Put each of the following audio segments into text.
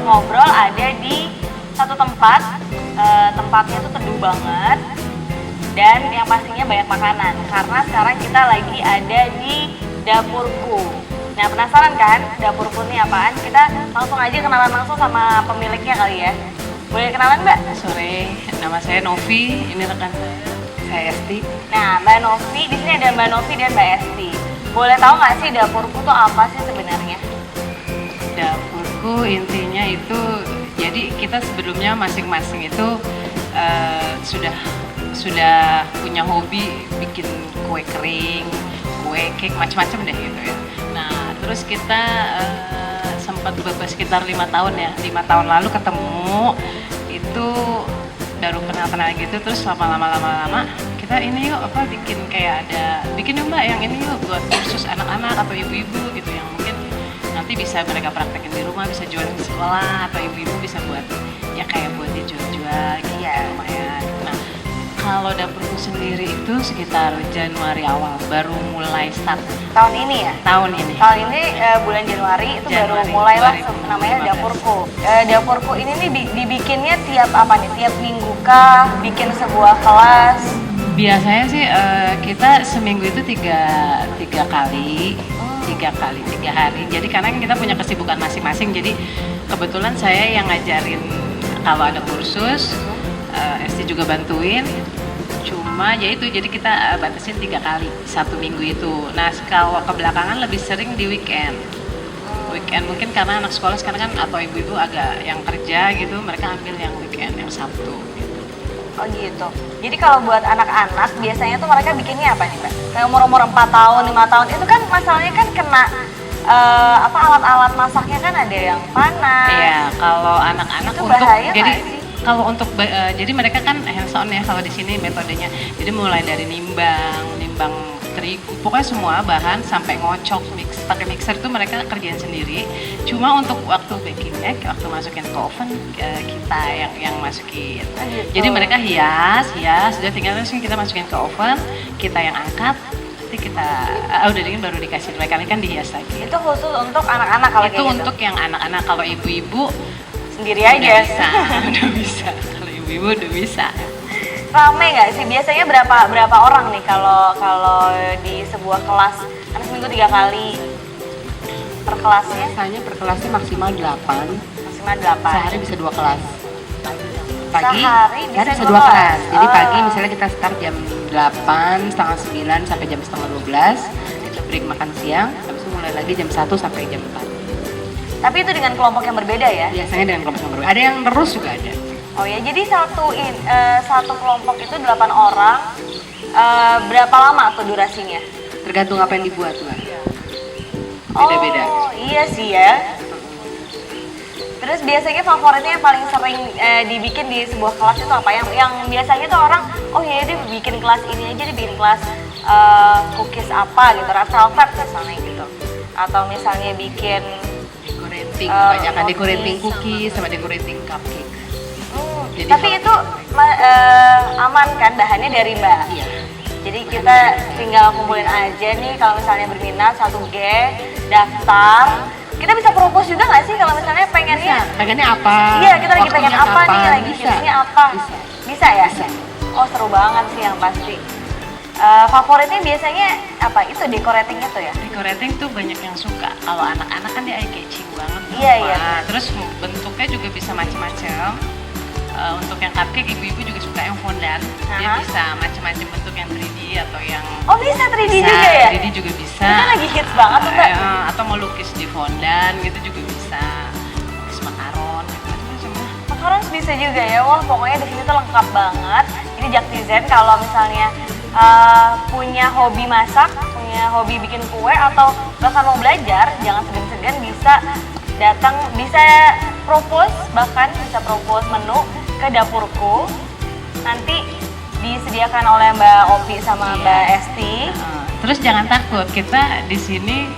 buat ngobrol ada di satu tempat. Tempatnya tuh teduh banget dan yang pastinya banyak makanan karena sekarang kita lagi ada di Dapurku. Nah, penasaran kan Dapurku ini apaan? Kita langsung aja kenalan langsung sama pemiliknya kali ya. Boleh kenalan, Mbak? Sore, nama saya Novi, ini rekan saya Esti. Nah, Mbak Novi, di sini ada Mbak Novi dan Mbak Esti. Boleh tahu nggak sih Dapurku tuh apa sih sebenarnya? Dapurku intinya itu, jadi kita sebelumnya masing-masing itu sudah punya hobi bikin kue kering, kue cake, macam-macam deh gitu ya. Nah, terus kita sempat sekitar 5 tahun ya, 5 tahun lalu ketemu, itu baru kenal-kenal gitu, terus lama-lama kita ini yuk bikin kayak bikin yuk Mbak yang ini yuk buat kursus anak-anak atau ibu-ibu gitu yang mungkin nanti bisa mereka praktekin di rumah, bisa jual di sekolah atau ibu-ibu bisa buat ya kayak buat dijual-jual gitu ya lumayan. Nah, kalau Dapurku sendiri itu sekitar Januari awal baru mulai start. Tahun ini ya? Tahun ini. Tahun ini bulan Januari itu baru mulailah namanya Dapurku. Dapurku ini nih dibikinnya tiap apa nih? Tiap minggu kah? Bikin sebuah kelas? Biasanya sih kita seminggu itu tiga kali. 3 hari. Jadi karena kita punya kesibukan masing-masing. Jadi kebetulan saya yang ngajarin kalau ada kursus, Esti juga bantuin. Cuma ya itu, jadi kita batasin 3 kali 1 minggu itu. Nah, kalau kebelakangan lebih sering di weekend. Weekend mungkin karena anak sekolah sekarang kan atau ibu-ibu agak yang kerja gitu, mereka ambil yang weekend, yang Sabtu. Oh gitu. Jadi kalau buat anak-anak biasanya tuh mereka bikinnya apa nih, Mbak? Kayak umur-umur 4 tahun, 5 tahun itu kan masalahnya kan kena alat-alat masaknya kan ada yang panas. Iya, kalau anak-anak itu untuk bahaya jadi sih? kalau untuk jadi mereka kan hands on ya kalau di sini metodenya. Jadi mulai dari nimbang terigu, pokoknya semua bahan sampai ngocok, pakai mixer itu mereka kerjain sendiri. Cuma untuk waktu bakingnya, waktu masukin ke oven kita yang masukin. Jadi mereka hias, sudah tinggal terus kita masukin ke oven, kita yang angkat. Nanti kita udah dingin baru dikasih mereka kan dihias lagi. Itu khusus untuk anak-anak kalau itu kayak untuk gitu? yang anak-anak. Kalau ibu-ibu Sendiri aja. udah bisa. Kalau ibu-ibu udah bisa. Rame nggak sih? Biasanya berapa orang nih kalau di sebuah kelas? Kan seminggu 3 kali per kelasnya? Biasanya per kelasnya maksimal 8. Maksimal 8. Sehari bisa 2 kelas. Pagi Sehari bisa bisa 2 dua kelas. kelas. Jadi Oh. pagi misalnya kita start jam 8, setengah 9 sampai jam setengah 12. Kita break makan siang, habis itu mulai lagi jam 1 sampai jam 4. Tapi itu dengan kelompok yang berbeda ya? Biasanya dengan kelompok yang berbeda. Ada yang terus juga ada. Oh ya, jadi satu kelompok itu 8 orang. Berapa lama tuh durasinya? Tergantung apa yang dibuat, Mbak. Beda-beda. Oh iya sih ya. Terus biasanya favoritnya yang paling sering dibikin di sebuah kelas itu apa? Yang biasanya tuh orang, oh ya dia bikin kelas ini aja, dia bikin kelas cookies apa gitu, red velvet misalnya gitu. Atau misalnya bikin Decorating, kebanyakan roti. decorating cookies sama decorating cupcake. Jadi tapi kalau- itu aman kan bahannya dari Mbak? Iya. Jadi kita tinggal kumpulin aja nih kalau misalnya berminat 1G, daftar. Kita bisa propose juga nggak sih kalau misalnya pengennya? Pengennya apa? Iya, kita lagi pengen Waktunya apa nih, kapan? lagi Bisa. hitsnya apa? Bisa. Bisa ya? Bisa. Oh seru banget sih yang pasti. Favoritnya biasanya apa? Itu decorating itu ya? Decorating tuh banyak yang suka. Kalau anak-anak kan dia eye catching banget. Iya, iya. Terus bentuknya juga bisa macam-macam. Untuk yang cupcake ibu-ibu juga suka yang fondant. Dia Aha. bisa macam-macam bentuk yang 3D atau yang Oh bisa 3D juga ya? 3D juga bisa. Itu kan lagi hits banget tuh Mbak. Atau mau lukis di fondant gitu juga bisa. Lukis makaron gitu macam-macam lah. Makaron bisa juga ya, wah pokoknya di sini tuh lengkap banget. Ini Jaktizen kalau misalnya punya hobi masak, punya hobi bikin kue atau bahkan mau belajar, jangan segan-segan bisa datang, bisa propose, bahkan bisa propose menu ke Dapurku. Nanti disediakan oleh Mbak Opi sama Iya. Mbak Esti. Terus jangan takut, kita di sini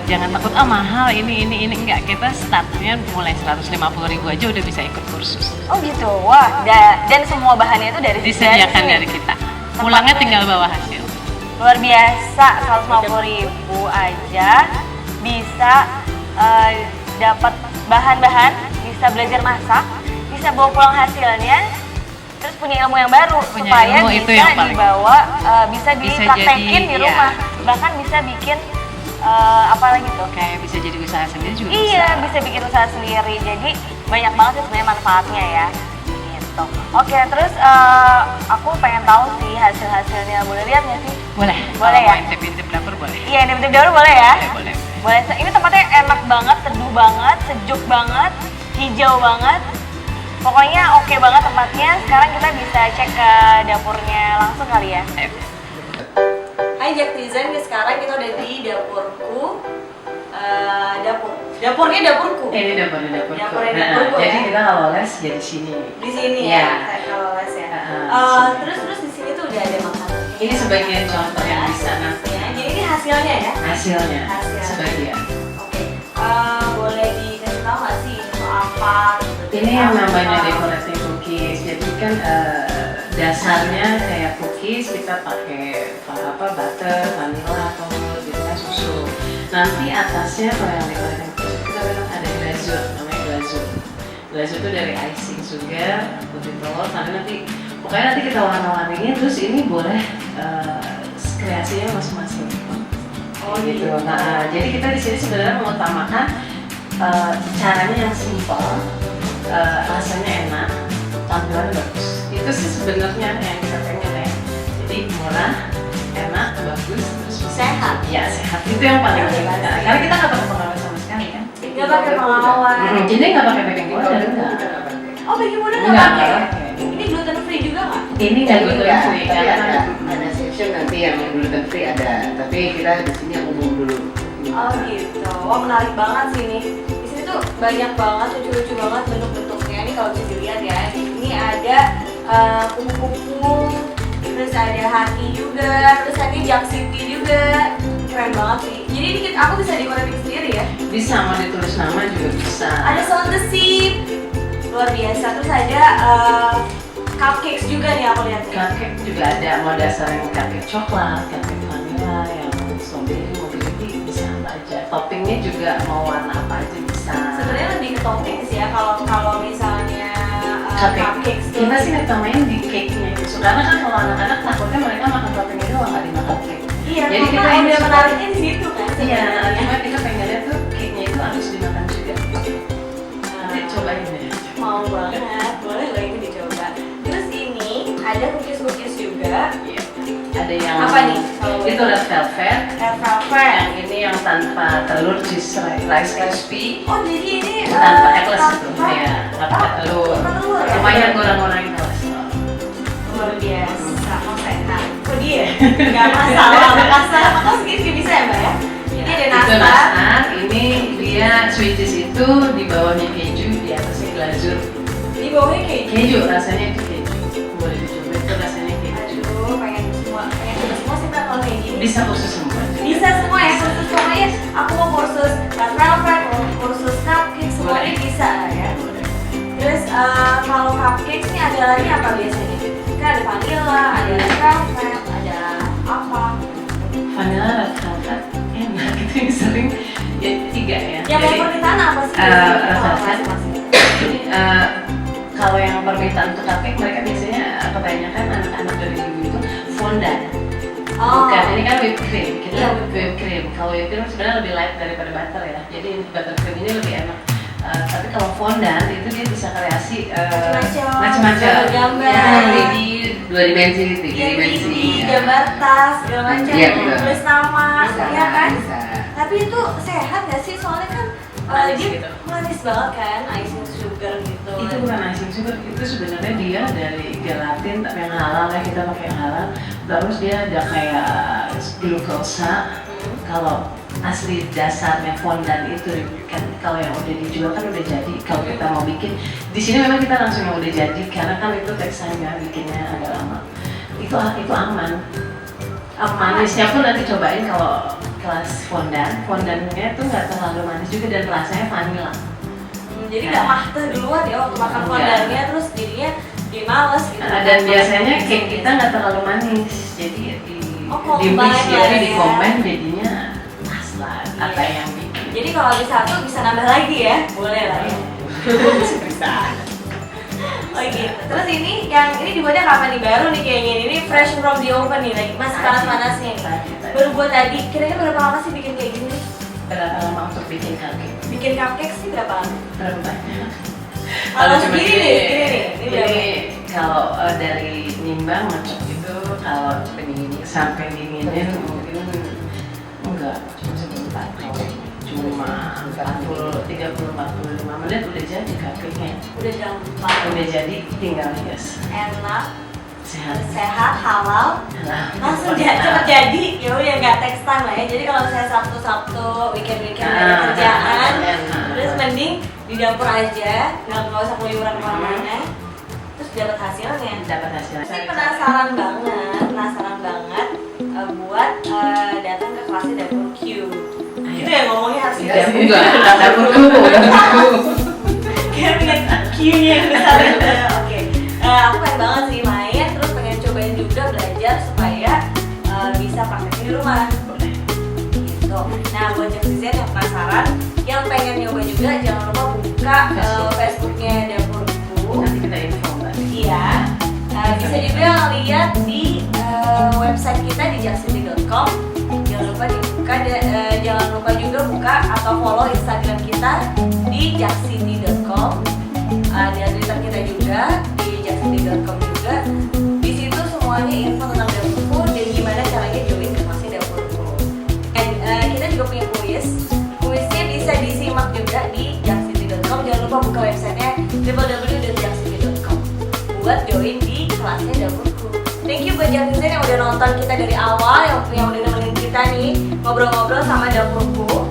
jangan takut mahal ini enggak, kita startnya mulai 150.000 aja udah bisa ikut kursus. Oh gitu, wah dan semua bahannya itu dari Disediakan sini. dari kita. Pulangnya tinggal bawa hasil. Luar biasa, 150.000 aja bisa dapat bahan-bahan, bisa belajar masak, bisa bawa pulang hasilnya, terus punya ilmu yang baru Punya supaya ilmu itu bisa yang paling- dibawa, bisa Bisa dipraktekin jadi, di iya. rumah, bahkan bisa bikin apa lagi tuh? Kayak bisa jadi usaha sendiri juga Iya, bisa bikin usaha sendiri. Jadi banyak banget sih sebenarnya manfaatnya ya. Gitu. Oke, terus aku pengen tahu sih hasil-hasilnya. Boleh lihat nggak sih? Boleh. Boleh Kalau ya? mau intip-intip dapur boleh. Iya, ini dulu boleh ya? Boleh. Boleh. Ini tempatnya enak banget, teduh banget, sejuk banget, hijau banget. Pokoknya oke banget tempatnya. Sekarang kita bisa cek ke dapurnya langsung kali ya. Ayo. Hai Jaktizen, sekarang kita udah di dapurku. Dapurnya dapurku. Ini dapurnya dapurku. Dapurnya dapurku, Jadi ya? kita kalau les jadi sini. Di sini Iya. ya, kalau les ya. Sini. Terus di sini tuh udah ada makanan. Ini sebagian contoh yang bisa nanti. Ya, jadi ini hasilnya ya. Hasilnya. Hasil. Sebagian. Oke. Boleh dikasih tahu nggak sih ini tuh apa? Ini yang namanya dekorasi cookies. Jadi kan dasarnya kayak cookies kita pakai butter, vanilla atau gitu kan susu. Nanti atasnya kalau yang dekorasi cookies kita memang ada glazur, namanya glazur. Glazur itu dari icing sugar, putih telur, pokoknya nanti kita warna-warniin. Terus ini boleh kreasinya masing-masing. Oh, gitu. gitu. Nah, jadi kita di sini sebenarnya mengutamakan caranya yang simpel, rasanya enak, tampilannya bagus. Itu sih sebenarnya yang kita pengen ya. Jadi murah, enak, bagus, terus Sehat. Ya sehat. Itu yang paling penting. Iya, pasti. Karena kita nggak pakai pengawet sama sekali kan. Nggak pakai pengawet. Jadi nggak pakai baking powder enggak. Oh, baking powder nggak Enggak, pakai. nggak pakai. Ini gluten free juga nggak? Ini nggak gluten Enggak, free tapi karena ada section nanti yang gluten free ada, tapi kita di sini yang umum dulu. Oh gitu. Wah, menarik banget sih ini. Di sini tuh banyak banget, lucu-lucu banget bentuk-bentuknya. Ini kalau bisa dilihat ya. Ini ada kupu-kupu, terus ada hati juga, terus ini Jack City juga. Keren banget sih. Jadi ini aku bisa dekoratif sendiri ya. bisa mau ditulis nama juga bisa. Ada sound the sheep. Luar biasa. Terus ada cupcakes juga nih aku lihat nih. Cupcake juga ada, mau dasar yang cupcake coklat, cupcake vanilla, yang strawberry, mau pilih bisa apa aja. Toppingnya juga mau warna apa aja bisa. Sebenarnya lebih ke topping sih ya kalau misalnya cupcakes tuh. Kita sih ngutamain di cake-nya gitu. Karena kan kalau anak-anak takutnya mereka makan toppingnya doang, nggak dimakan cake. Iya, Jadi kita karena ini udah suka- menariknya di situ kan. Iya, sebenarnya. cuma kita pengennya tuh cake-nya itu harus dimakan juga. Nanti cobain deh. Mau banget, boleh loh ini dicoba. Terus ini ada cookies juga. Iya. Ada yang Apa nih? Kalau itu red velvet. Red velvet. Yang ini yang tanpa telur cheese rice crispy. Oh jadi ini Tanpa eggless itu, ya, tanpa telur. Tanpa telur ya? Lumayan kurang-kurangin kolesterol. Luar biasa, mau sehat. Kok dia? Gak masalah, makan segini bisa ya mbak ya? Ini ada Itu nastar. nastar, ini dia sweeties itu di bawahnya keju, di atasnya glazur. Di bawahnya keju. Keju rasanya itu keju. Boleh dicoba itu rasanya keju. Aduh, pengen coba semua sih mbak kalau kayak gini. Bisa khusus semua. Bisa semua ya, kursus pokoknya aku mau kursus red velvet, mau kursus cupcake, semuanya Boleh. bisa lah ya. Terus kalau cupcake ini ada lagi apa biasanya? Kan ada vanilla, ada red velvet, ada apa? Vanilla red velvet enak itu yang sering ya 3 ya. Yang paling permintaan apa sih? red Kalau velvet. masing-masing? Jadi kalau yang permintaan untuk cupcake mereka biasanya kebanyakan anak-anak dari ibu itu fondant. Oh. Bukan, ini kan whipped cream. Kita Iya. whipped cream. Kalau whipped cream sebenarnya lebih light daripada butter ya. Jadi buttercream ini lebih enak. Tapi kalau fondant itu dia bisa kreasi macam-macam. Gambar. Ya, Jadi 2 dimensi, 3 Iya, dimensi. ini gambar tas, segala macam, Iya, betul. tulis nama, Bisa, ya kan? bisa. Tapi itu sehat nggak sih? Soalnya kan Manis dia gitu. manis banget kan, icing sugar gitu. Itu bukan icing sugar, itu sebenarnya dia dari gelatin tapi yang halal ya, kita pakai yang halal. Terus dia ada kayak glukosa. Kalau asli dasarnya fondant itu kan kalau yang udah dijual kan udah jadi. Kalau kita mau bikin di sini memang kita langsung yang udah jadi karena kan itu teksanya bikinnya agak lama. Itu aman. Manisnya pun nanti cobain kalau kelas fondantnya tuh nggak terlalu manis juga dan rasanya vanilla. Jadi nggak mateh duluan ya waktu makan Enggak. fondannya, terus jadinya jadi males gitu. Dan biasanya cake kita nggak terlalu manis, jadi Oh, di mix combine lah jadi ya. di combine jadinya pas lah apa Iya. yang bikin Jadi kalau habis satu bisa nambah lagi ya, boleh lah ya. Bisa. Oh gitu. Terus ini yang ini dibuatnya kapan nih, baru nih kayaknya ini fresh from the oven nih, lagi masih panas-panasnya nih. Baru buat tadi. Kira-kira berapa lama sih bikin kayak gini? Berapa lama untuk bikin cupcake? Bikin cupcake sih berapa lama? Berapa banyak? Kalau cuma segini gini, nih, segini nih. Ini berapa? Ini kalau dari nimbang macam itu kalau pendingin sampai dinginin mungkin enggak cuma sebentar, cuma 30-45 menit udah jadi cupcake-nya. Udah gampang. Udah jadi, tinggal hias. Enak, Sehat. sehat, halal. Nah, Langsung cepet jadi, ya udah nggak text time lah ya. Jadi kalau misalnya Sabtu, weekend ada kerjaan, terus mending di dapur aja, nggak usah keluyuran kemana-mana, terus dapat hasilnya. dapat hasilnya. Saya penasaran banget buat datang ke kelasnya Dapur Q. Itu ya ngomongnya harus gitu. Enggak, dapurku. Kayak pengen Q-nya yang besar gitu. Oke. Aku pengen banget sih main, terus pengen cobain juga belajar supaya bisa praktekin di rumah. Boleh. Gitu. Nah, buat netizen yang penasaran, yang pengen nyoba juga jangan lupa buka Facebooknya Dapurku. Nanti kita info tadi. Iya. Bisa juga lihat di website kita di jaksiti.com. Jangan lupa juga buka atau follow Instagram kita di jaksiti.com. Ada Twitter kita juga di jaksiti.com juga. Di situ semuanya info tentang Dapurku dan gimana caranya join ke kelasnya Dapurku. Kita juga punya kuisnya bisa disimak juga di jaksiti.com. Jangan lupa buka websitenya www.jaksiti.com buat join di kelasnya Dapurku. Thank you buat Jaksiti yang udah nonton kita dari awal, yang udah nemenin kita nih ngobrol-ngobrol sama Dapurku.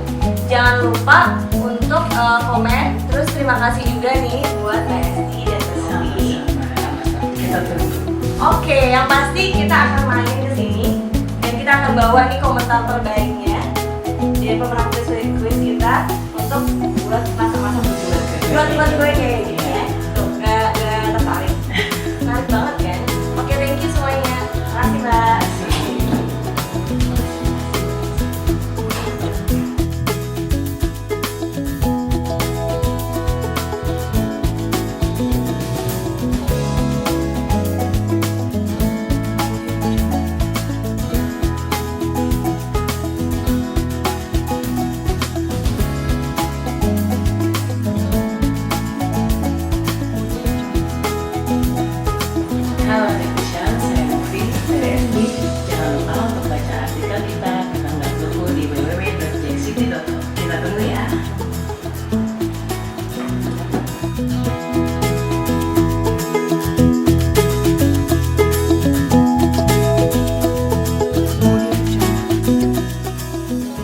Jangan lupa untuk komen. Terus terima kasih juga nih buat Mbak Esti dan Mbak Sofi. Kita tunggu. Oke, yang pasti kita akan main ke sini dan kita akan bawa nih komentar terbaiknya dari pemenang quiz kita untuk buat masa-masa berikutnya. Buat gue